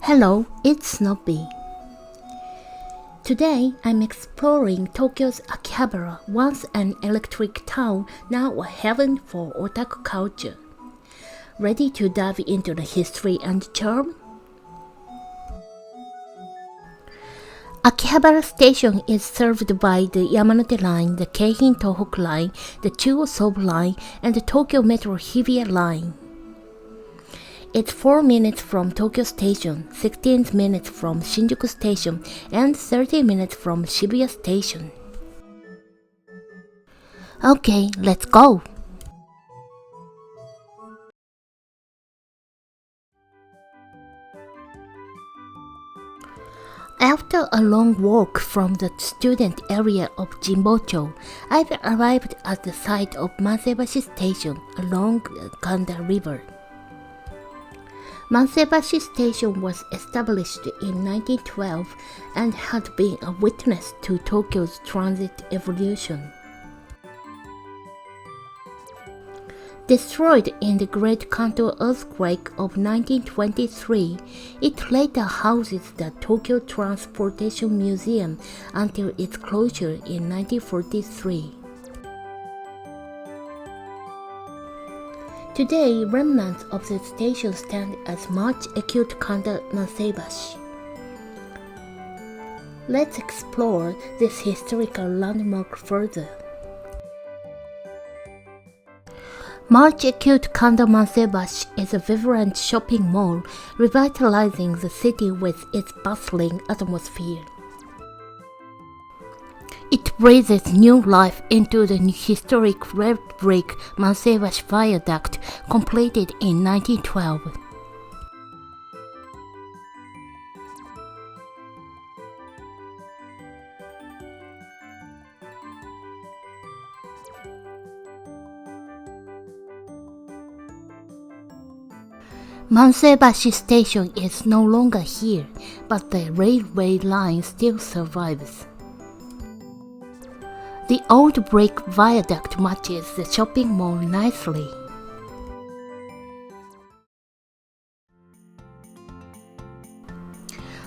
Hello, it's Snoopy. Today I'm exploring Tokyo's Akihabara, once an electric town, now a heaven for otaku culture. Ready to dive into the history and charm? Akihabara Station is served by the Yamanote Line, the Keihin Tohoku Line, the Chuo Sobu Line, and the Tokyo Metro Hibiya Line. It's 4 minutes from Tokyo Station, 16 minutes from Shinjuku Station, and 30 minutes from Shibuya Station. Okay, let's go! After a long walk from the student area of Jinbocho, I've arrived at the site of Mansebashi Station along Kanda River. Mansebashi Station was established in 1912 and had been a witness to Tokyo's transit evolution. Destroyed in the Great Kanto earthquake of 1923, it later houses the Tokyo Transportation Museum until its closure in 1943. Today, remnants of the station stand as much acute Kanda Mansebashi. Let's explore this historical landmark further. March Acute Kanda Mansebashi is a vibrant shopping mall, revitalizing the city with its bustling atmosphere. It breathes new life into the historic red brick Mansebashi Viaduct, completed in 1912. Mansebashi Station is no longer here, but the railway line still survives. The old brick viaduct matches the shopping mall nicely.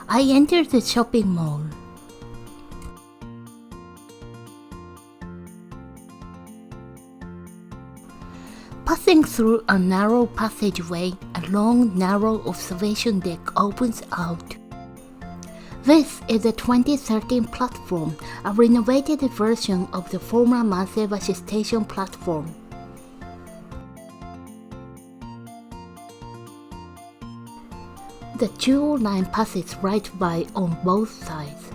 I entered the shopping mall. Passing through a narrow passageway, a long, narrow observation deck opens out. This is the 2013 platform, a renovated version of the former Mansebashi Station platform. The Chuo line passes right by on both sides.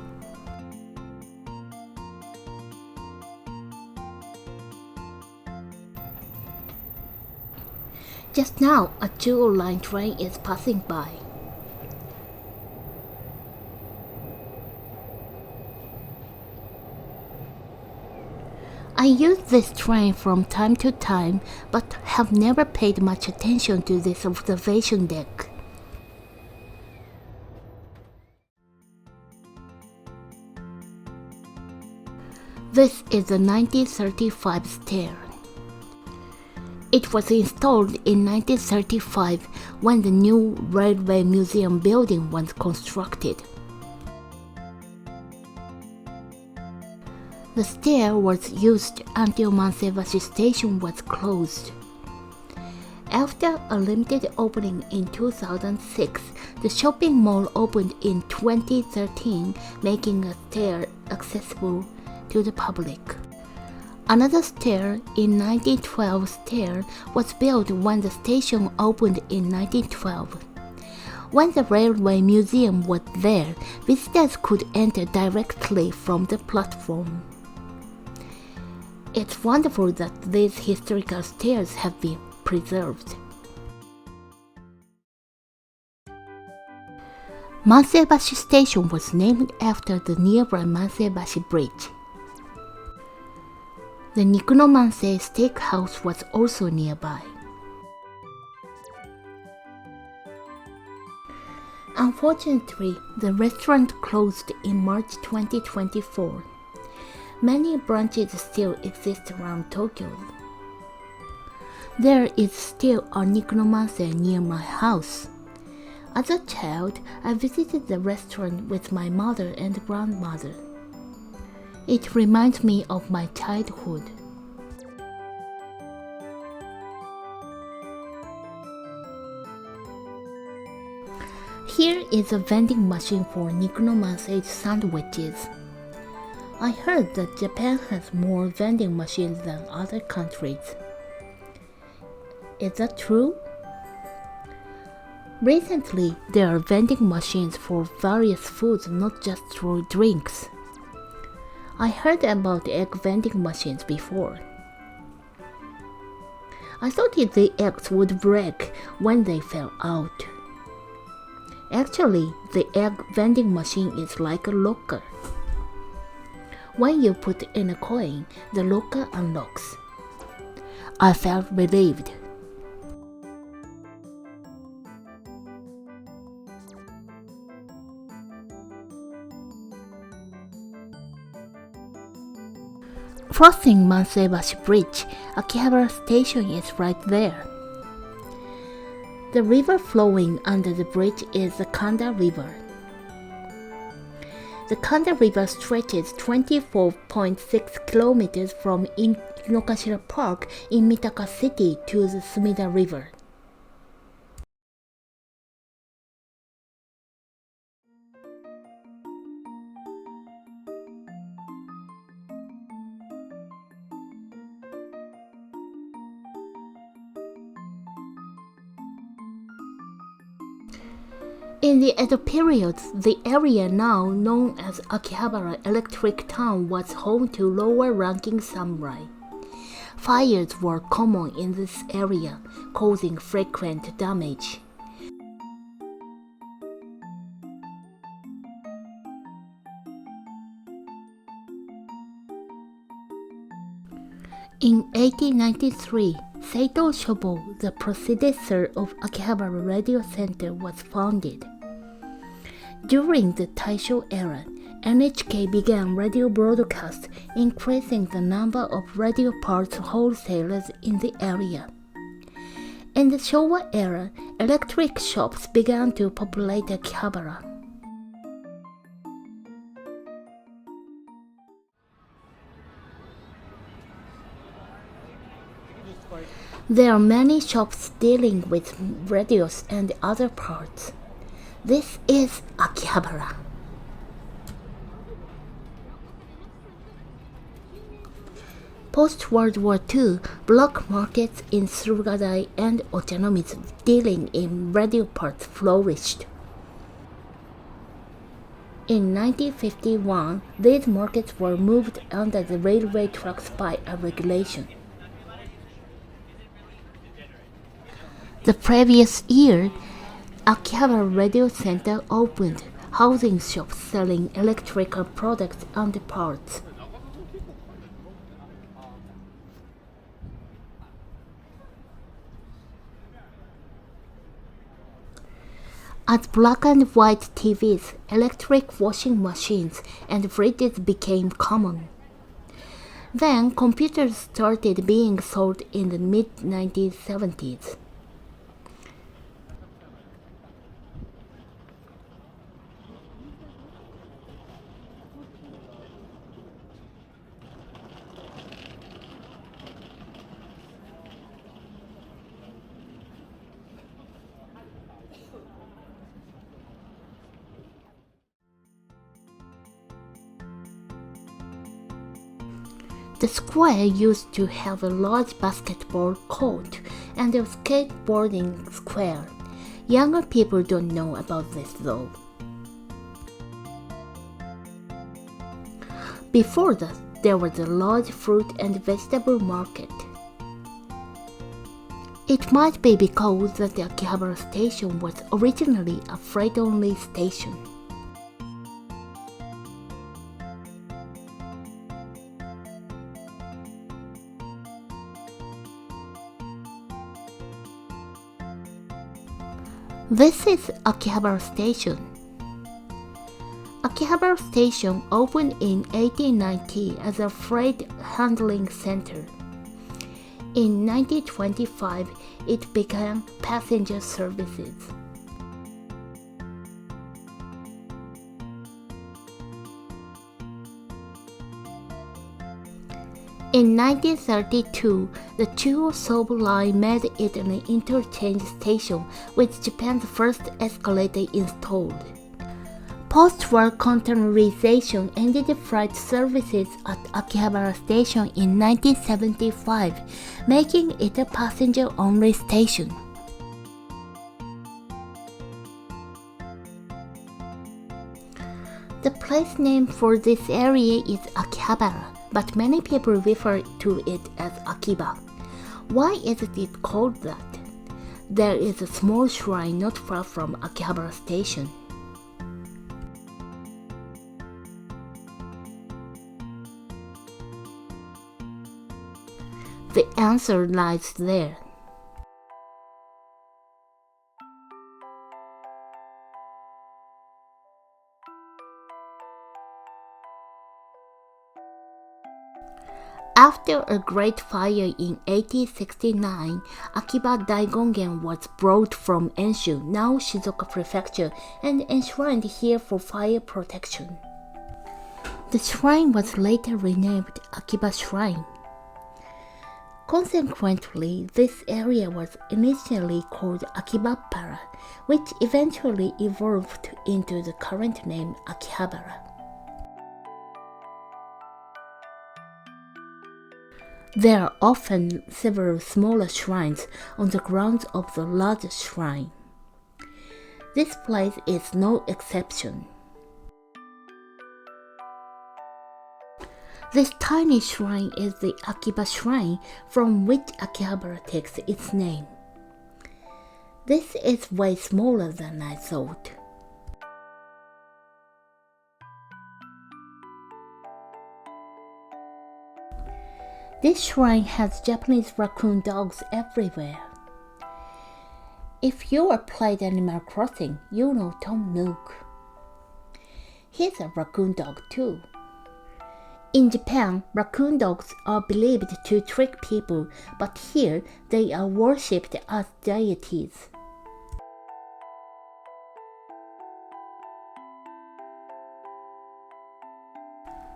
Just now, a Chuo line train is passing by. I use this train from time to time, but have never paid much attention to this observation deck. This is the 1935 stair. It was installed in 1935 when the new Railway Museum building was constructed. The stair was used until Mansebashi Station was closed. After a limited opening in 2006, the shopping mall opened in 2013, making a stair accessible to the public. Another stair in 1912 stair was built when the station opened in 1912. When the Railway Museum was there, visitors could enter directly from the platform. It's wonderful that these historical stairs have been preserved. Mansebashi Station was named after the nearby Mansebashi Bridge. The Nikunomanse Steakhouse was also nearby. Unfortunately, the restaurant closed in March 2024. Many branches still exist around Tokyo. There is still a Nikunomanse near my house. As a child, I visited the restaurant with my mother and grandmother. It reminds me of my childhood. Here is a vending machine for Nikonomansage sandwiches. I heard that Japan has more vending machines than other countries. Is that true? Recently, there are vending machines for various foods, not just for drinks. I heard about egg vending machines before. I thought the eggs would break when they fell out. Actually, the egg vending machine is like a locker. When you put in a coin, the locker unlocks. I felt relieved. Crossing Manseibashi Bridge, Akihabara Station is right there. The river flowing under the bridge is the Kanda River. The Kanda River stretches 24.6 kilometers from Inokashira Park in Mitaka City to the Sumida River. In the Edo period, the area now known as Akihabara Electric Town was home to lower-ranking samurai. Fires were common in this area, causing frequent damage. In 1893, Seito Shobo, the predecessor of Akihabara Radio Center, was founded. During the Taisho era, NHK began radio broadcasts, increasing the number of radio parts wholesalers in the area. In the Showa era, electric shops began to populate Akihabara. There are many shops dealing with radios and other parts. This is Akihabara. Post-World War II, block markets in Surugadai and Ochanomizu dealing in radio parts flourished. In 1951, these markets were moved under the railway tracks by a regulation. The previous year, Akihabara Radio Center opened, housing shops selling electrical products and parts. As black and white TVs, electric washing machines, and fridges became common. Then computers started being sold in the mid-1970s. The square used to have a large basketball court and a skateboarding square. Younger people don't know about this though. Before that, there was a large fruit and vegetable market. It might be because that the Akihabara station was originally a freight-only station. This is Akihabara Station. Akihabara Station opened in 1890 as a freight handling center. In 1925, it began passenger services. In 1932, the Chuo-Sobu line made it an interchange station with Japan's first escalator installed. Post-war containerization ended freight services at Akihabara Station in 1975, making it a passenger-only station. The place name for this area is Akihabara, but many people refer to it as Akiba. Why is it called that? There is a small shrine not far from Akihabara Station. The answer lies there. After a great fire in 1869, Akiba Daigongen was brought from Enshu, now Shizuoka Prefecture, and enshrined here for fire protection. The shrine was later renamed Akiba Shrine. Consequently, this area was initially called Akihabara, which eventually evolved into the current name Akihabara. There are often several smaller shrines on the grounds of the largest shrine. This place is no exception. This tiny shrine is the Akiba Shrine, from which Akihabara takes its name. This is way smaller than I thought. This shrine has Japanese raccoon dogs everywhere. If you played Animal Crossing, you know Tom Nook. He's a raccoon dog too. In Japan, raccoon dogs are believed to trick people, but here they are worshipped as deities.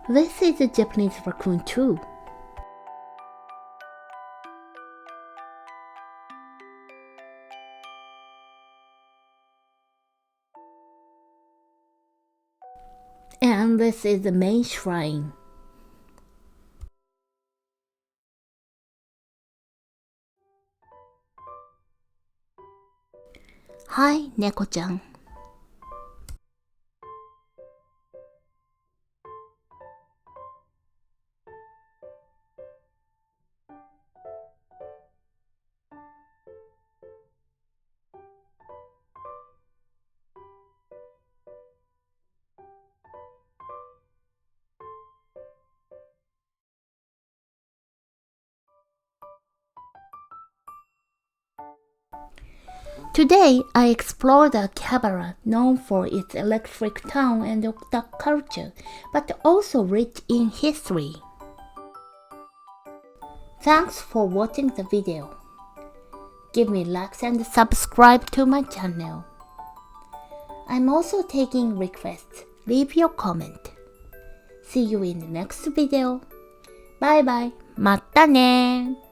This is a Japanese raccoon too. And this is the main shrine. Hi, Neko-chan. Today, I explored Akihabara, known for its electric town and otaku culture, but also rich in history. Thanks for watching the video. Give me likes and subscribe to my channel. I'm also taking requests. Leave your comment. See you in the next video. Bye bye. またね